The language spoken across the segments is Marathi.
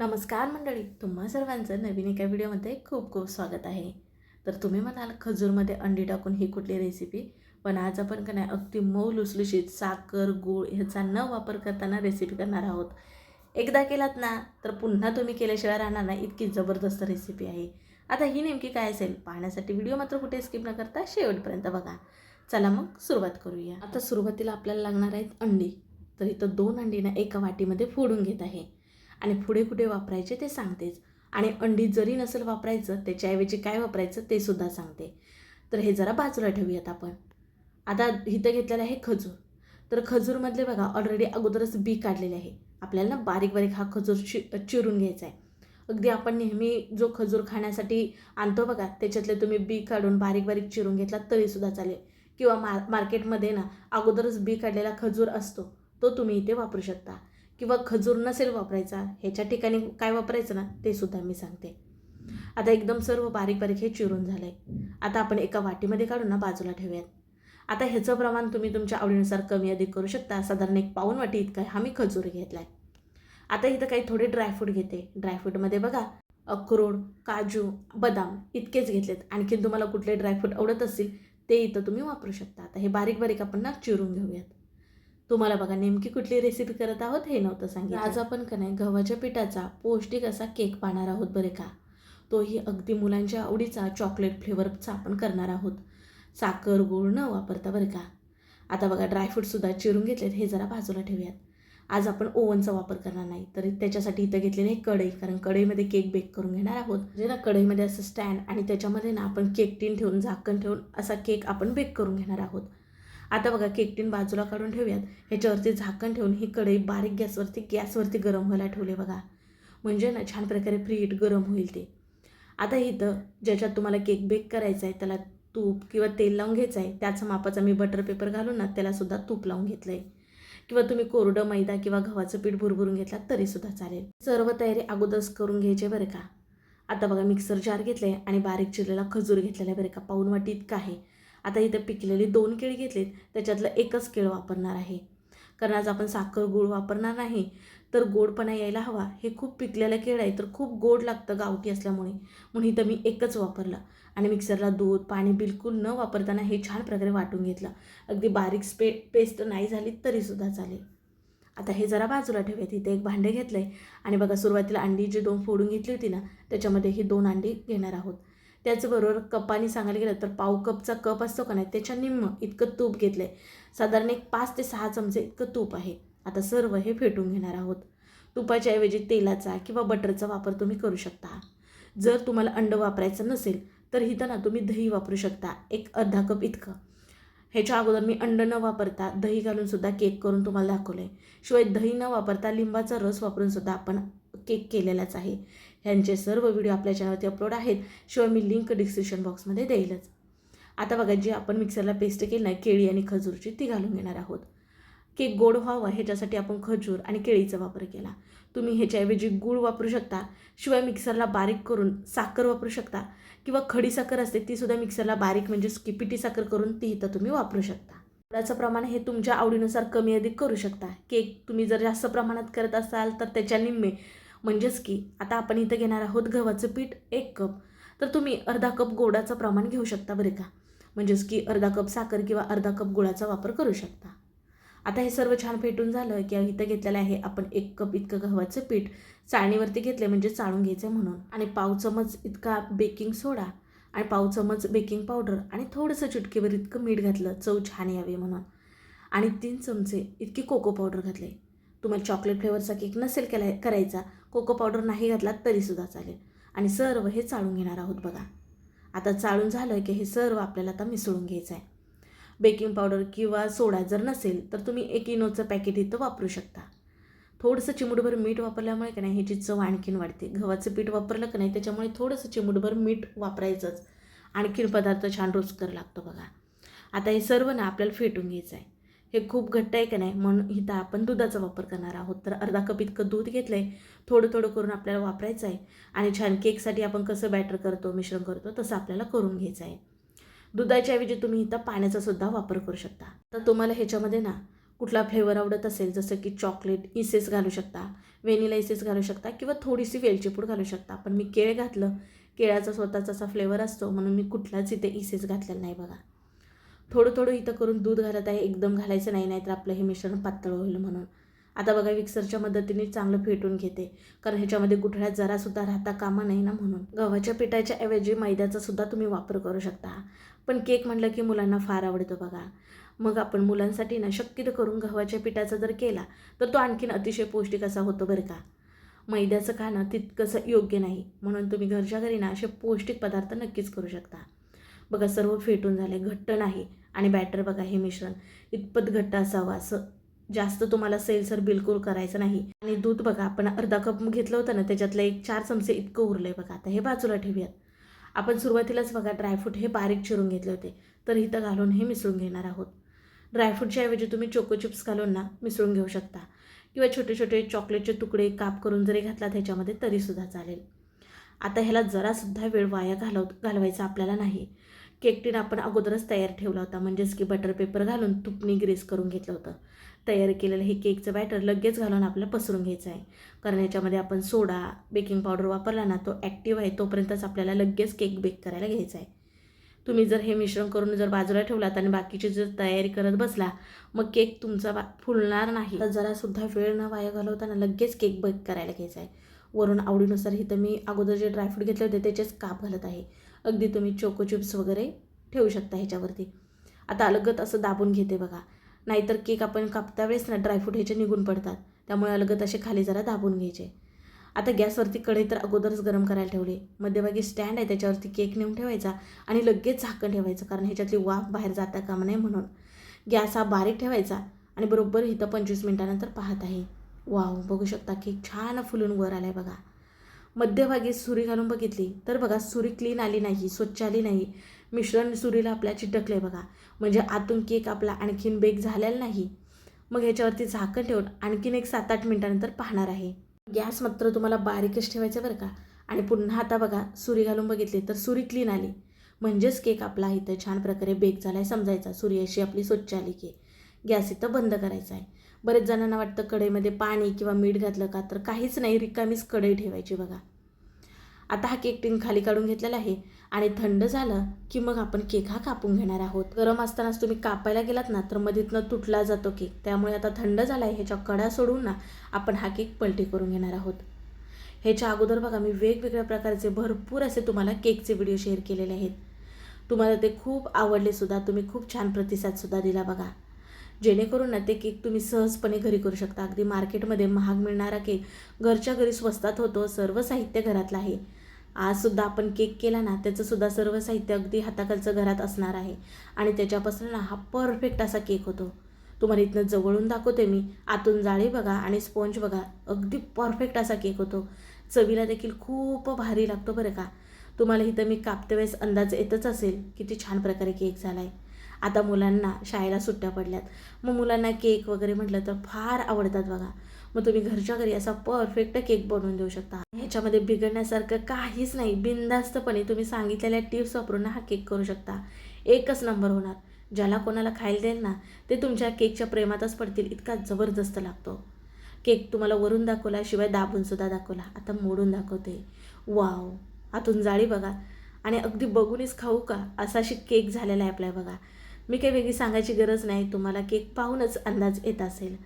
नमस्कार मंडळी, तुम्हा सर्वांचं नवीन एका व्हिडिओमध्ये खूप खूप स्वागत आहे. तर तुम्ही म्हणाल खजूरमध्ये अंडी टाकून ही कुठली रेसिपी, पण आज आपण का नाही अगदी मऊ लुसलुशीत साखर गूळ ह्याचा न वापर करताना रेसिपी करणार आहोत. एकदा केलात ना तर पुन्हा तुम्ही केल्याशिवाय राहणार नाही, इतकी जबरदस्त रेसिपी आहे. आता ही नेमकी काय असेल पाहण्यासाठी व्हिडिओ मात्र कुठे स्किप न करता शेवटपर्यंत बघा. चला मग सुरुवात करूया. आता सुरुवातीला आपल्याला लागणार आहेत अंडी. तर इथं 2 अंडी ना एका वाटीमध्ये फोडून घेत आहे आणि पुढे कुठे वापरायचे ते सांगतेच. आणि अंडी जरी नसेल वापरायचं त्याच्याऐवजी काय वापरायचं ते सुद्धा सांगते. तर हे जरा बाजूला ठेवूयात आपण. आता इथं घेतलेलं आहे खजूर. तर खजूरमधले बघा ऑलरेडी अगोदरच बी काढलेले आहे. आपल्याला ना बारीक बारीक हा खजूर चिरून घ्यायचा आहे. अगदी आपण नेहमी जो खजूर खाण्यासाठी आणतो बघा त्याच्यातले तुम्ही बी काढून बारीक बारीक चिरून घेतला तरीसुद्धा चालेल. किंवा मार्केटमध्ये ना अगोदरच बी काढलेला खजूर असतो, तो तुम्ही इथे वापरू शकता. किंवा खजूर नसेल वापरायचा ह्याच्या ठिकाणी काय वापरायचं ना ते सुद्धा मी सांगते. आता एकदम सर्व बारीक बारीक हे चिरून झालं आहे. आता आपण एका वाटीमध्ये काढून ना बाजूला ठेवूयात. आता ह्याचं प्रमाण तुम्ही तुमच्या आवडीनुसार कमी अधिक करू शकता. साधारण 1 पाऊण वाटी इतका हा मी खजूर घेतला आहे. आता इथं काही थोडे ड्रायफ्रूट घेते. ड्रायफ्रूटमध्ये बघा अक्रोड, काजू, बदाम इतकेच घेतलेत. आणखीन तुम्हाला कुठले ड्रायफ्रूट आवडत असतील ते इथं तुम्ही वापरू शकता. आता हे बारीक बारीक आपण ना चिरून घेऊयात. तुम्हाला बघा नेमकी कुठली रेसिपी करत आहोत हे नव्हतं सांगितलं. आज आपण का नाही गव्हाच्या पिठाचा पौष्टिक असा केक पाहणार आहोत बरे का. तोही अगदी मुलांच्या आवडीचा चॉकलेट फ्लेवरचा आपण करणार आहोत, साखर गूळ न वापरता बरं का. आता बघा ड्रायफ्रूटसुद्धा चिरून घेतलेत, हे जरा बाजूला ठेवूयात. आज आपण ओव्हनचा वापर करणार नाही, तर त्याच्यासाठी इथं घेतलेली आहे कढई. कारण कढईमध्ये केक बेक करून घेणार आहोत. म्हणजे ना कढईमध्ये असं स्टँड आणि त्याच्यामध्ये ना आपण केक टीन ठेवून झाकण ठेवून असा केक आपण बेक करून घेणार आहोत. आता बघा केक टीन बाजूला काढून ठेवूयात. ह्याच्यावरती झाकण ठेवून ही कढई बारीक गॅसवरती गरम व्हायला ठेवले बघा. म्हणजे ना छान प्रकारे प्रीहीट गरम होईल ते. आता इथं ज्याच्यात तुम्हाला केक बेक करायचा आहे त्याला तूप किंवा तेल लावून घ्यायचं आहे. त्याच मापाचा मी बटर पेपर घालून ना त्यालासुद्धा तूप लावून घेतलं आहे. किंवा तुम्ही कोरडं मैदा किंवा गव्हाचं पीठ भुरभुरून घेतला तरीसुद्धा चालेल. सर्व तयारी अगोदरच करून घ्यायची बरं का. आता बघा मिक्सर जार घेतलं आहे आणि बारीक चिरलेला खजूर घेतलेला आहे बरं का. पाऊण वाटी इतका आहे. आता इथं पिकलेली 2 केळी घेतलीत, त्याच्यातलं एकच केळ वापरणार आहे. कारण आज आपण साखर गूळ वापरणार नाही, तर गोडपणा यायला हवा. हे खूप पिकलेलं केळ आहे तर खूप गोड लागतं गावठी असल्यामुळे, म्हणून इथं मी एकच वापरलं. आणि मिक्सरला दूध पाणी बिलकुल न वापरताना हे छान प्रकारे वाटून घेतलं. अगदी बारीक पेस्ट नाही झाली तरीसुद्धा चालेल. आता हे जरा बाजूला ठेवूयात. इथे एक भांडे घेतलं आहे आणि बघा सुरुवातीला अंडी जी 2 फोडून घेतली होती ना त्याच्यामध्ये ही 2 अंडी घेणार आहोत. त्याचबरोबर कपाने सांगायला गेलं तर पाव कपचा कप असतो का नाही त्याच्या निम्म इतकं तूप घेतलं आहे. साधारण एक 5 ते 6 चमचे इतकं तूप आहे. आता सर्व हे फेटून घेणार आहोत. तुपाच्या ऐवजी तेलाचा किंवा बटरचा वापर तुम्ही करू शकता. जर तुम्हाला अंड वापरायचं नसेल तर इथं ना तुम्ही दही वापरू शकता, एक अर्धा कप इतकं. ह्याच्या अगोदर मी अंड न वापरता दही घालूनसुद्धा केक करून तुम्हाला दाखवलं आहे. शिवाय दही न वापरता लिंबाचा रस वापरूनसुद्धा आपण केक केलेलाच आहे. ह्यांचे सर्व व्हिडिओ आपल्या चॅनलवरती अपलोड आहेत. शिवाय मी लिंक डिस्क्रिप्शन बॉक्समध्ये देईलच. आता बघा जी आपण मिक्सरला पेस्ट केली ना केळी आणि खजूरची ती घालून घेणार आहोत. केक गोड व्हावा ह्याच्यासाठी आपण खजूर आणि केळीचा वापर केला. तुम्ही ह्याच्याऐवजी गूळ वापरू शकता. शिवाय मिक्सरला बारीक करून साखर वापरू शकता किंवा खडी साखर असते तीसुद्धा मिक्सरला बारीक म्हणजे पिठी साखर करून ती इथं तुम्ही वापरू शकता. गुळाचं प्रमाण हे तुमच्या आवडीनुसार कमी अधिक करू शकता. केक तुम्ही जर जास्त प्रमाणात करत असाल तर त्याच्या निम्मे म्हणजेच की आता आपण इथं घेणार आहोत गव्हाचं पीठ 1 कप, तर तुम्ही अर्धा कप गोडाचं प्रमाण घेऊ शकता बरे का. म्हणजेच की अर्धा कप साखर किंवा अर्धा कप गुळाचा वापर करू शकता. आता हे सर्व छान फेटून झालं की इथं घेतलेलं आहे आपण 1 कप इतकं गव्हाचं पीठ चाळणीवरती घेतले म्हणजे चाळून घ्यायचं म्हणून. आणि पाव चमच इतका बेकिंग सोडा आणि पाव चमच बेकिंग पावडर आणि थोडंसं चुटकीभर इतकं मीठ घातलं चव छान यावी म्हणून. आणि 3 चमचे इतकी कोको पावडर घातले. तुम्हाला चॉकलेट फ्लेवरचा केक नसेल करायचा, कोको पावडर नाही घातला तरीसुद्धा चालेल. आणि सर्व हे चाळून घेणार आहोत बघा. आता चाळून झालं की हे सर्व आपल्याला आता मिसळून घ्यायचं आहे. बेकिंग पावडर किंवा सोडा जर नसेल तर तुम्ही 1 इनोचं पॅकेट इथं वापरू शकता. थोडंसं चिमूटभर मीठ वापरल्यामुळे का नाही ह्याची चव आणखीन वाढते. गव्हाचं पीठ वापरलं का नाही त्याच्यामुळे थोडंसं चिमूटभर मीठ वापरायचंच, आणखीन पदार्थ छान रुचकर लागतो बघा. आता हे सर्व ना आपल्याला फेटून घ्यायचं आहे. हे खूप घट्ट आहे का नाही म्हणून इथं आपण दुधाचा वापर करणार आहोत. तर अर्धा कप इतकं दूध घेतलं आहे. थोडं थोडं करून आपल्याला वापरायचं आहे. आणि छान केकसाठी आपण कसं बॅटर करतो मिश्रण करतो तसं आपल्याला करून घ्यायचं आहे. दुधाच्या ऐवजी तुम्ही इथं पाण्याचा सुद्धा वापर करू शकता. तर तुम्हाला ह्याच्यामध्ये ना कुठला फ्लेवर आवडत असेल जसं की चॉकलेट इसेस घालू शकता, व्हॅनिला इसेस घालू शकता किंवा थोडीशी वेलची पूड घालू शकता. पण मी केळ घातलं, केळाचा स्वतःचा असा फ्लेवर असतो म्हणून मी कुठलाच इथे इसेस घातलेला नाही बघा. थोडं थोडं इथं करून दूध घालत आहे, एकदम घालायचं नाही, नाहीतर आपलं हे मिश्रण पातळ होईल म्हणून. आता बघा मिक्सरच्या मदतीने चांगलं फेटून घेते, कारण ह्याच्यामध्ये गुठळ्यात जरासुद्धा राहता कामा नाही ना म्हणून. गव्हाच्या पिठाच्या ऐवजी मैद्याचा सुद्धा तुम्ही वापर करू शकता. पण केक म्हटलं की मुलांना फार आवडतो बघा. मग आपण मुलांसाठी ना शक्यतो करून गव्हाच्या पिठाचा जर केला तर तो आणखीन अतिशय पौष्टिक असा होतो बरं का. मैद्याचं खाणं तितकंसं योग्य नाही, म्हणून तुम्ही घरच्या घरी ना असे पौष्टिक पदार्थ नक्कीच करू शकता. बघा सर्व फेटून झाले, घट्ट नाही. आणि बॅटर बघा हे मिश्रण इतपत घट्ट असावं, असं जास्त तुम्हाला सैलसर बिलकुल करायचं नाही. आणि दूध बघा आपण अर्धा कप घेतलं होतं ना, त्याच्यातलं 1-4 चमचे इतकं उरलंय बघा. आता हे बाजूला ठेवूयात. आपण सुरुवातीलाच बघा ड्रायफ्रूट हे बारीक चिरून घेतले होते, तर इथं घालून हे मिसळून घेणार आहोत. ड्रायफ्रूटच्या ऐवजी तुम्ही चोको चिप्स घालून ना मिसळून घेऊ शकता किंवा छोटे छोटे चॉकलेटचे तुकडे काप करून जरी घातला त्याच्यामध्ये तरीसुद्धा चालेल. आता ह्याला जरासुद्धा वेळ वाया घालवायचा आपल्याला नाही. केक टीन आपण अगोदरच तयार ठेवला होता, म्हणजेच की बटर पेपर घालून तुपणी ग्रीस करून घेतलं होतं. तयार केलेलं हे केकचं बॅटर लगेच घालून आपल्याला पसरून घ्यायचं आहे, कारण याच्यामध्ये आपण सोडा बेकिंग पावडर वापरला ना, तो ॲक्टिव्ह आहे तोपर्यंतच आपल्याला लगेच केक बेक करायला घ्यायचा आहे. तुम्ही जर हे मिश्रण करून जर बाजूला ठेवलात आणि बाकीची जर तयारी करत बसला, मग केक तुमचा फुलणार नाही. तर जरासुद्धा वेळ न वाया घालवताना लगेच केक बेक करायला घ्यायचा आहे. वरून आवडीनुसार इथं मी अगोदर जे ड्रायफ्रूट घेतले होते त्याचेच काप घालत आहे. अगदी तुम्ही चोको चिप्स वगैरे ठेवू शकता ह्याच्यावरती. आता अलगद असं दाबून घेते बघा, नाहीतर केक आपण कापता वेळेस ना ड्रायफ्रूट ह्याचे निघून पडतात, त्यामुळे अलगद असे खाली जरा दाबून घ्यायचे. आता गॅसवरती कढई तर अगोदरच गरम करायला ठेवली. मध्यभागी स्टँड आहे, त्याच्यावरती केक नेऊन ठेवायचा आणि लगेच झाकण ठेवायचं, कारण ह्याच्यातली वाफ बाहेर जाता कामा नये म्हणून. गॅस हा बारीक ठेवायचा आणि बरोबर इथं 25 मिनिटानंतर पाहत आहे. वाव, बघू शकता केक छान फुलून वर आलाय बघा. मध्यभागी सुरी घालून बघितली तर बघा सुरी क्लीन आली नाही, स्वच्छ आली नाही. मिश्रण सुरीला आपल्या चिटकले बघा, म्हणजे आतून केक आपला आणखीन बेक झालेला नाही. मग ह्याच्यावरती झाकण ठेवून आणखीन एक 7-8 मिनिटानंतर पाहणार आहे. गॅस मात्र तुम्हाला बारीकच ठेवायचं बरं का. आणि पुन्हा आता बघा सुरी घालून बघितली तर सुरी क्लीन आली, म्हणजेच केक आपला इथं छान प्रकारे बेक झाला आहे समजायचा. सुरी अशी आपली स्वच्छ आली की गॅस इथं बंद करायचा आहे. बरेच जणांना वाटतं कढईमध्ये पाणी किंवा मीठ घातलं का, तर काहीच नाही, रिकामीच कढई ठेवायची बघा. आता हा केक टीन खाली काढून घेतलेला आहे आणि थंड झालं की मग आपण केक हा कापून घेणार आहोत. गरम असतानाच तुम्ही कापायला गेलात ना तर मधीतनं तुटला जातो केक, त्यामुळे आता थंड झाला आहे, ह्याच्या कडा सोडून ना आपण हा केक पलटी करून घेणार आहोत. ह्याच्या अगोदर बघा मी वेगवेगळ्या प्रकारचे भरपूर असे तुम्हाला केकचे व्हिडिओ शेअर केलेले आहेत. तुम्हाला ते खूप आवडले सुद्धा, तुम्ही खूप छान प्रतिसादसुद्धा दिला बघा. जेणेकरून ना ते केक तुम्ही सहजपणे घरी करू शकता. अगदी मार्केटमध्ये महाग मिळणारा केक घरच्या घरी स्वस्तात होतो, सर्व साहित्य घरातलं आहे. आजसुद्धा आपण केक केला ना, त्याचंसुद्धा सर्व साहित्य अगदी हाताखालचं घरात असणार आहे आणि त्याच्यापासून ना हा परफेक्ट असा केक होतो. तुम्हाला इथनं जवळून दाखवते मी, आतून जाळी बघा आणि स्पॉन्ज बघा, अगदी परफेक्ट असा केक होतो. चवीला देखील खूप भारी लागतो बरं का. तुम्हाला इथं मी कापते वेळेस अंदाज येतच असेल किती छान प्रकारे केक झाला आहे. आता मुलांना शाळेला सुट्ट्या पडल्यात, मग मुलांना केक वगैरे म्हटलं तर फार आवडतात बघा. मग तुम्ही घरच्या घरी असा परफेक्ट केक बनवून देऊ शकता. ह्याच्यामध्ये बिघडण्यासारखं काहीच नाही. बिनधास्तपणे तुम्ही सांगितलेल्या टिप्स वापरून हा केक करू शकता. एकच नंबर होणार. ज्याला कोणाला खायला देईल ना ते तुमच्या केकच्या प्रेमातच पडतील, इतका जबरदस्त लागतो. केक तुम्हाला वरून दाखवला, शिवाय दाबूनसुद्धा दाखवला. आता मोडून दाखवते. वाव, आतून जाळी बघा आणि अगदी बघूनच खाऊ का असाशी केक झालेला आहे आपल्या बघा. मी काही वेगळी सांगायची गरज नाही, तुम्हाला केक पाहूनच अंदाज येत असेल.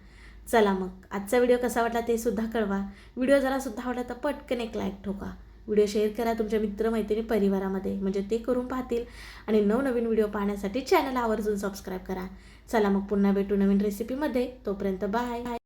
चला मग आजचा व्हिडिओ कसा वाटला ते सुद्धा कळवा. व्हिडिओ जरासुद्धा आवडला तर पटकन एक लाईक ठोका. व्हिडिओ शेअर करा तुमच्या मित्रमैत्रिणी परिवारामध्ये, म्हणजे ते करून पाहतील. आणि नवनवीन व्हिडिओ पाहण्यासाठी चॅनल आवर्जून सबस्क्राईब करा. चला मग पुन्हा भेटू नवीन रेसिपीमध्ये. तोपर्यंत बाय.